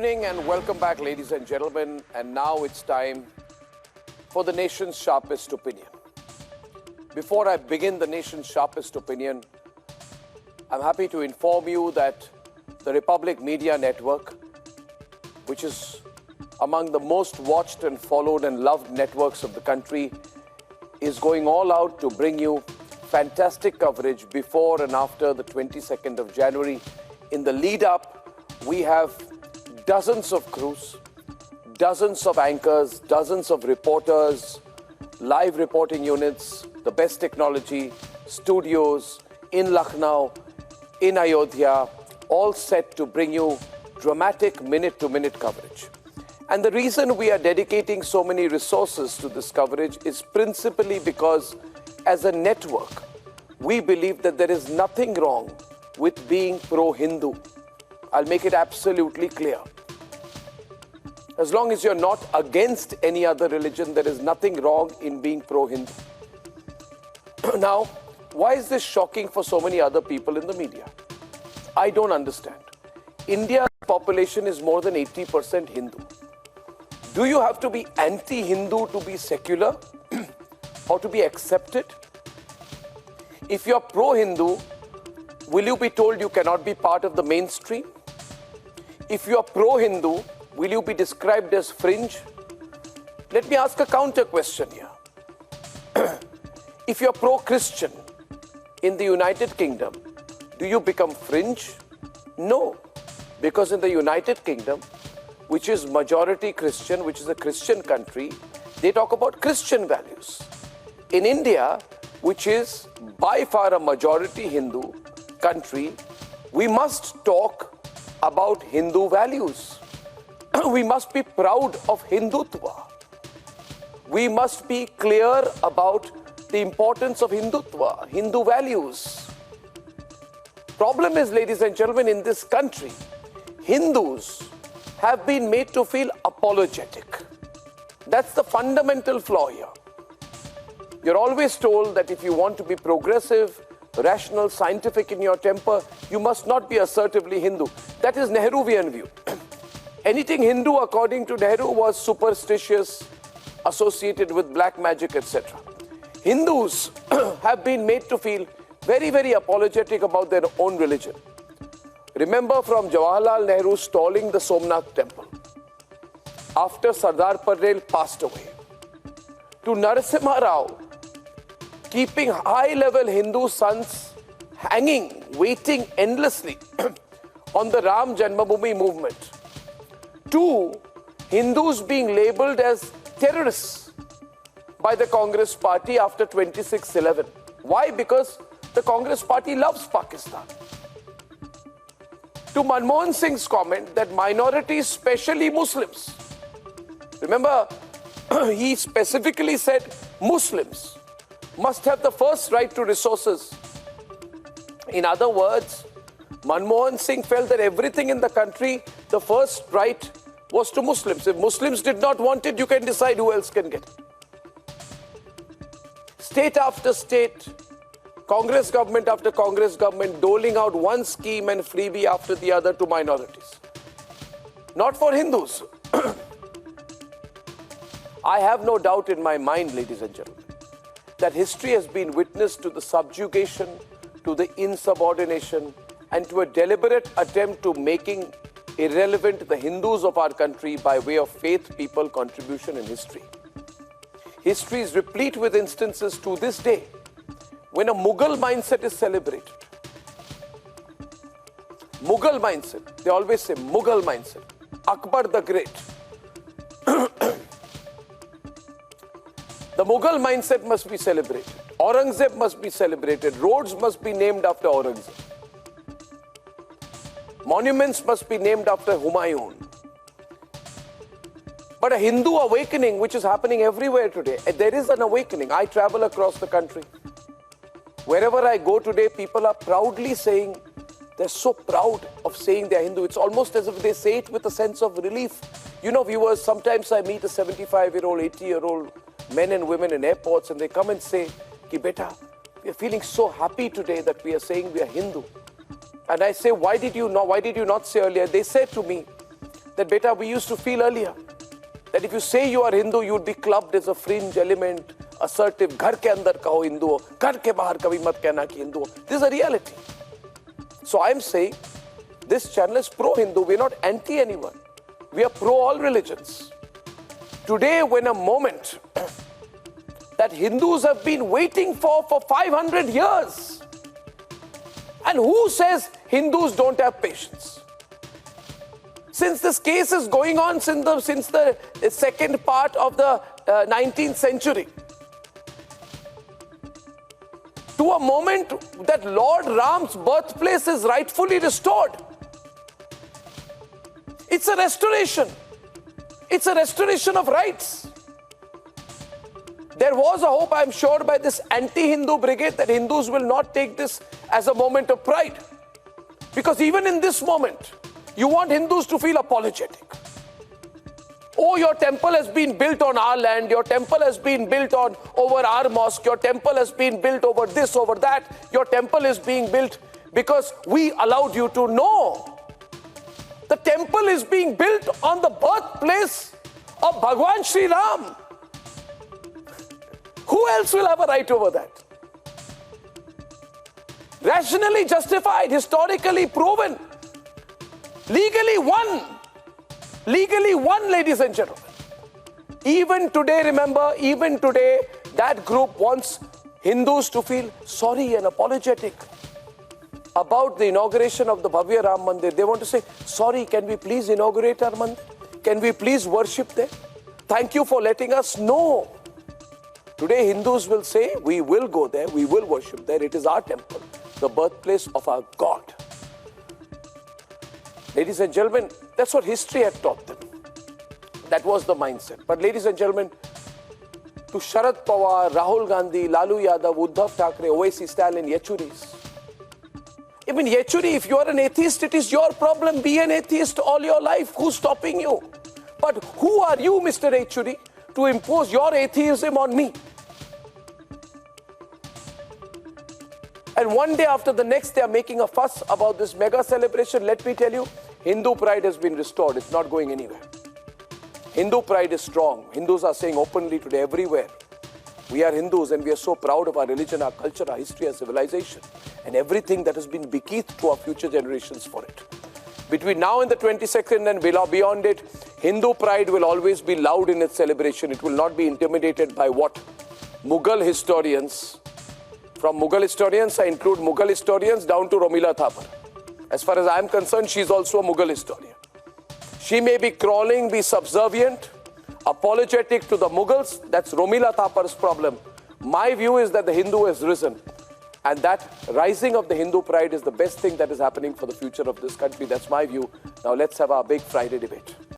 evening and welcome back, ladies and gentlemen. And now it's time for the nation's sharpest opinion. Before I begin the nation's sharpest opinion, I'm happy to inform you that the Republic Media Network, which is among the most watched and followed and loved networks of the country, is going all out to bring you fantastic coverage before and after the 22nd of January. In the lead up, we have dozens of crews, dozens of anchors, dozens of reporters, live reporting units, the best technology, studios in Lucknow, in Ayodhya, all set to bring you dramatic minute-to-minute coverage. And the reason we are dedicating so many resources to this coverage is principally because, as a network, we believe that there is nothing wrong with being pro-Hindu. I'll make it absolutely clear. As long as you're not against any other religion, there is nothing wrong in being pro-Hindu. Now, why is this shocking for so many other people in the media? I don't understand. India's population is more than 80% Hindu. Do you have to be anti-Hindu to be secular or to be accepted? If you're pro-Hindu, will you be told you cannot be part of the mainstream? If you're pro-Hindu, will you be described as fringe? Let me ask a counter question here. If you're pro-Christian in the United Kingdom, do you become fringe? No, because in the United Kingdom, which is majority Christian, which is a Christian country, they talk about Christian values. In India, which is by far a majority Hindu country, we must talk about Hindu values. We must be proud of Hindutva. We must be clear about the importance of Hindutva, Hindu values. Problem is, ladies and gentlemen, in this country, Hindus have been made to feel apologetic. That's the fundamental flaw here. You're always told that if you want to be progressive, rational, scientific in your temper, you must not be assertively Hindu. That is Nehruvian view. Anything Hindu, according to Nehru, was superstitious, associated with black magic, etc. Hindus have been made to feel very, very apologetic about their own religion. Remember from Jawaharlal Nehru stalling the Somnath temple after Sardar Patel passed away, to Narasimha Rao keeping high-level Hindu sons hanging, waiting endlessly on the Ram Janmabhoomi movement, to Hindus being labelled as terrorists by the Congress party after 26/11. Why? Because the Congress party loves Pakistan. To Manmohan Singh's comment that minorities, especially Muslims, remember, he specifically said Muslims must have the first right to resources. In other words, Manmohan Singh felt that everything in the country, the first right was to Muslims. If Muslims did not want it, you can decide who else can get it. State after state, Congress government after Congress government doling out one scheme and freebie after the other to minorities. Not for Hindus. I have no doubt in my mind, ladies and gentlemen, that history has been witness to the subjugation, to the insubordination, and to a deliberate attempt to making irrelevant the Hindus of our country by way of faith, people, contribution, and history. History is replete with instances to this day when a Mughal mindset is celebrated. Mughal mindset, they always say Mughal mindset. Akbar the Great. The Mughal mindset must be celebrated. Aurangzeb must be celebrated. Roads must be named after Aurangzeb. Monuments must be named after Humayun. But a Hindu awakening, which is happening everywhere today, there is an awakening. I travel across the country. Wherever I go today, people are proudly saying, they're so proud of saying they're Hindu. It's almost as if they say it with a sense of relief. You know, viewers, sometimes I meet a 75-year-old, 80-year-old men and women in airports, and they come and say, Ki beta, we are feeling so happy today that we are saying we are Hindu. And I say, why did you not say earlier? They said to me, that, beta, we used to feel earlier that if you say you are Hindu, you would be clubbed as a fringe element, assertive. Ghar ke andar kaho Hindu ho, ghar ke bahar kabhi mat kehna ki Hindu ho. This is a reality. So I'm saying this channel is pro-Hindu. We're not anti anyone. We are pro all religions. Today, when a moment that Hindus have been waiting for 500 years, and who says Hindus don't have patience? Since this case is going on since the second part of the 19th century, to a moment that Lord Ram's birthplace is rightfully restored. It's a restoration. It's a restoration of rights. There was a hope, I'm sure, by this anti-Hindu brigade that Hindus will not take this as a moment of pride. Because even in this moment, you want Hindus to feel apologetic. Oh, your temple has been built on our land, your temple has been built over our mosque, your temple has been built over this, over that, your temple is being built because we allowed you to. No. The temple is being built on the birthplace of Bhagwan Sri Ram. Who else will have a right over that? Rationally justified, historically proven, legally won. Legally won, ladies and gentlemen. Even today, remember, even today, that group wants Hindus to feel sorry and apologetic about the inauguration of the Bhavya Ram Mandir. They want to say, sorry, can we please inaugurate our Mandir? Can we please worship there? Thank you for letting us know. Today, Hindus will say, we will go there, we will worship there. It is our temple, the birthplace of our God. Ladies and gentlemen, that's what history had taught them. That was the mindset. But ladies and gentlemen, to Sharad Pawar, Rahul Gandhi, Lalu Yadav, Uddhav Thackeray, Owaisi, Stalin, Yechuris. Even Yechuri, if you are an atheist, it is your problem. Be an atheist all your life. Who's stopping you? But who are you, Mr. Yechuri, to impose your atheism on me? And one day after the next, they are making a fuss about this mega celebration. Let me tell you, Hindu pride has been restored. It's not going anywhere. Hindu pride is strong. Hindus are saying openly today everywhere, we are Hindus and we are so proud of our religion, our culture, our history, our civilization, and everything that has been bequeathed to our future generations for it. Between now and the 22nd and beyond it, Hindu pride will always be loud in its celebration. It will not be intimidated by what Mughal historians, from Mughal historians, I include Mughal historians down to Romila Thapar. As far as I am concerned, she is also a Mughal historian. She may be crawling, be subservient, apologetic to the Mughals. That's Romila Thapar's problem. My view is that the Hindu has risen. And that rising of the Hindu pride is the best thing that is happening for the future of this country. That's my view. Now let's have our big Friday debate.